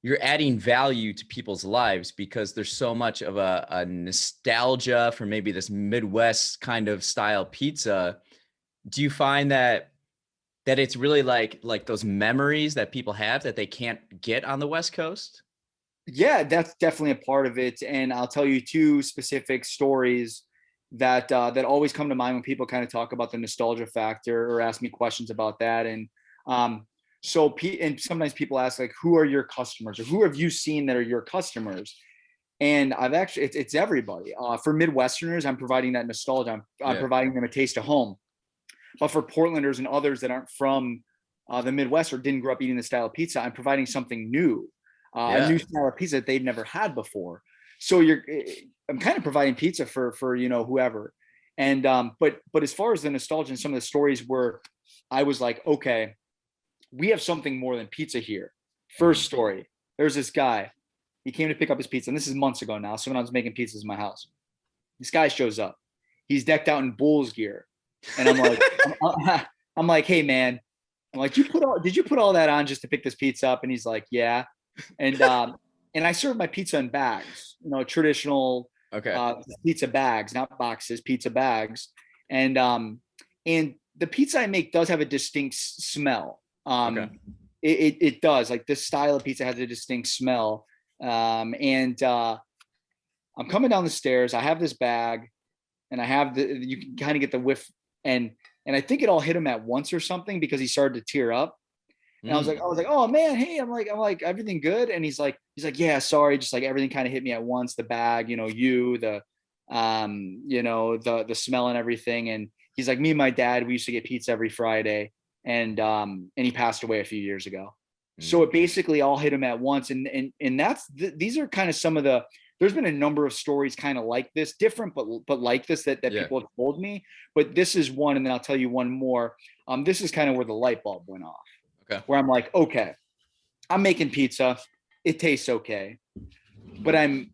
you're adding value to people's lives because there's so much of a nostalgia for maybe this Midwest kind of style pizza. Do you find that it's really like those memories that people have that they can't get on the West Coast? Yeah, that's definitely a part of it. And I'll tell you two specific stories that always come to mind when people kind of talk about the nostalgia factor or ask me questions about that. And um, and sometimes people ask like, who are your customers or who have you seen that are your customers? And I've actually, it's everybody. For Midwesterners, I'm providing that nostalgia. I'm Yeah. providing them a taste of home. But for Portlanders and others that aren't from the Midwest or didn't grow up eating the style of pizza, I'm providing something new, a Yeah. new style of pizza that they've never had before. So I'm kind of providing pizza for whoever. And but as far as the nostalgia and some of the stories where I was like, okay, we have something more than pizza here. First story, there's this guy. He came to pick up his pizza, and this is months ago now. So when I was making pizzas in my house, this guy shows up. He's decked out in Bulls gear, and I'm like, I'm like, hey man, I'm like, did you put all that on just to pick this pizza up? And he's like, yeah. And I serve my pizza in bags, traditional Okay. pizza bags, not boxes, pizza bags. And the pizza I make does have a distinct smell. Okay. It does. Like this style of pizza has a distinct smell. And I'm coming down the stairs. I have this bag, and you can kind of get the whiff, and I think it all hit him at once or something because he started to tear up. And I was like, oh man, hey, I'm like, everything good? And he's like, yeah, sorry, just like everything kind of hit me at once. The bag, the smell and everything. And he's like, me and my dad, we used to get pizza every Friday, and he passed away a few years ago. So it basically all hit him at once. And these are kind of some of there's been a number of stories kind of like this, different, but like this that Yeah. people have told me. But this is one, and then I'll tell you one more. This is kind of where the light bulb went off. Okay. Where I'm like, okay, I'm making pizza. It tastes okay, but I'm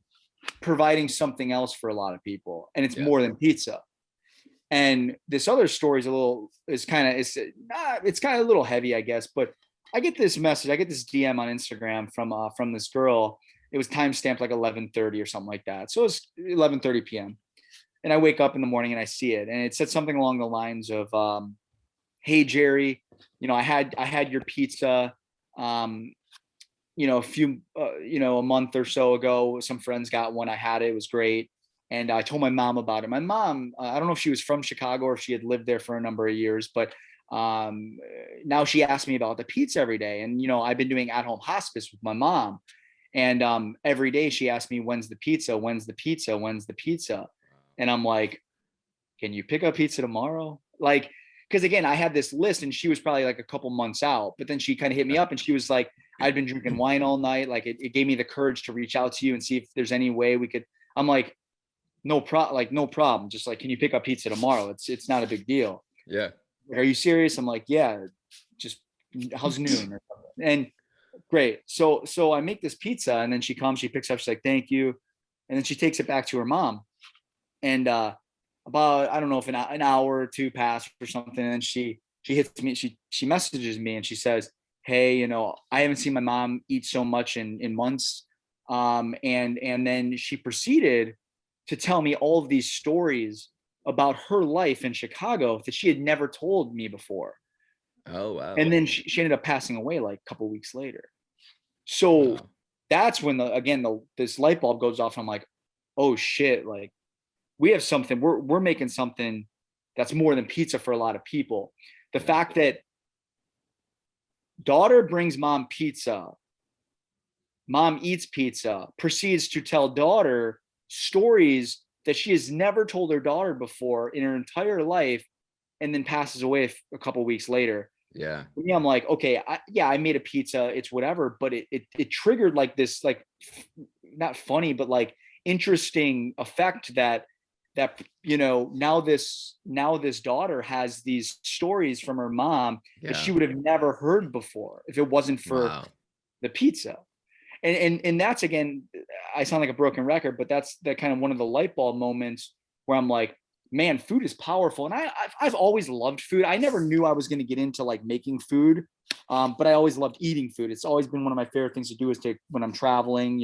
providing something else for a lot of people, and it's more than pizza. And this other story it's kind of a little heavy, I guess. But I get this message, I get this DM on Instagram from this girl. It was time stamped like 11:30 or something like that. So it's 11:30 p.m. And I wake up in the morning and I see it, and it said something along the lines of, "Hey Jerry, I had your pizza, a month or so ago. Some friends got one. I had it. It was great." And I told my mom about it. My mom, I don't know if she was from Chicago or if she had lived there for a number of years, but now she asks me about the pizza every day. And, I've been doing at-home hospice with my mom. And every day she asks me, when's the pizza? When's the pizza? When's the pizza? And I'm like, can you pick up pizza tomorrow? Like, because again, I had this list and she was probably like a couple months out, but then she kind of hit me up and she was like, I'd been drinking wine all night. Like it gave me the courage to reach out to you and see if there's any way we could. I'm like, no problem. Just like, can you pick up pizza tomorrow? It's not a big deal. Yeah. Are you serious? I'm like, yeah, just how's noon or something. And great. So I make this pizza, and then she comes, she picks up, she's like, thank you. And then she takes it back to her mom. And about, I don't know if an hour or two passed or something, and then she hits me, she messages me and she says, hey, I haven't seen my mom eat so much in months. And then she proceeded to tell me all of these stories about her life in Chicago that she had never told me before. Oh, wow. And then she ended up passing away like a couple weeks later. So Wow. that's when this light bulb goes off. I'm like, oh shit, like we have something, we're making something that's more than pizza for a lot of people. The fact that daughter brings mom pizza, mom eats pizza, proceeds to tell daughter stories that she has never told her daughter before in her entire life, and then passes away a couple weeks later. Yeah. For me, I'm like, okay, I made a pizza, it's whatever, but it triggered like this, like not funny, but like interesting effect that now this daughter has these stories from her mom that she would have never heard before if it wasn't for the pizza. And that's, again, I sound like a broken record, but that's that kind of one of the light bulb moments where I'm like, man, food is powerful. And I've always loved food. I never knew I was going to get into like making food. But I always loved eating food. It's always been one of my favorite things to do is to, when I'm traveling,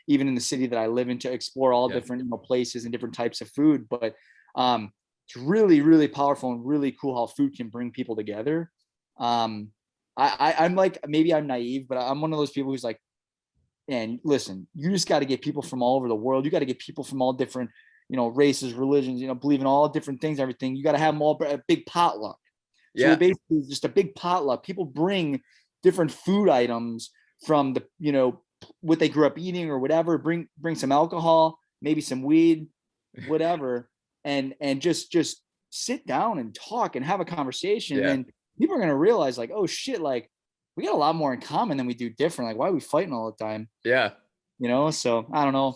even in the city that I live in, to explore all Yeah. different, places and different types of food. But it's really, really powerful and really cool how food can bring people together. I'm like, maybe I'm naive, but I'm one of those people who's like, and listen, you just got to get people from all over the world. You got to get people from all different, races, religions, believe in all different things, everything. You got to have them all a big potluck. So Yeah. basically just a big potluck. People bring different food items from the, what they grew up eating or whatever. Bring some alcohol, maybe some weed, whatever, and just sit down and talk and have a conversation. Yeah. And people are gonna realize like, oh shit, like we got a lot more in common than we do different. Like, why are we fighting all the time? Yeah. So I don't know.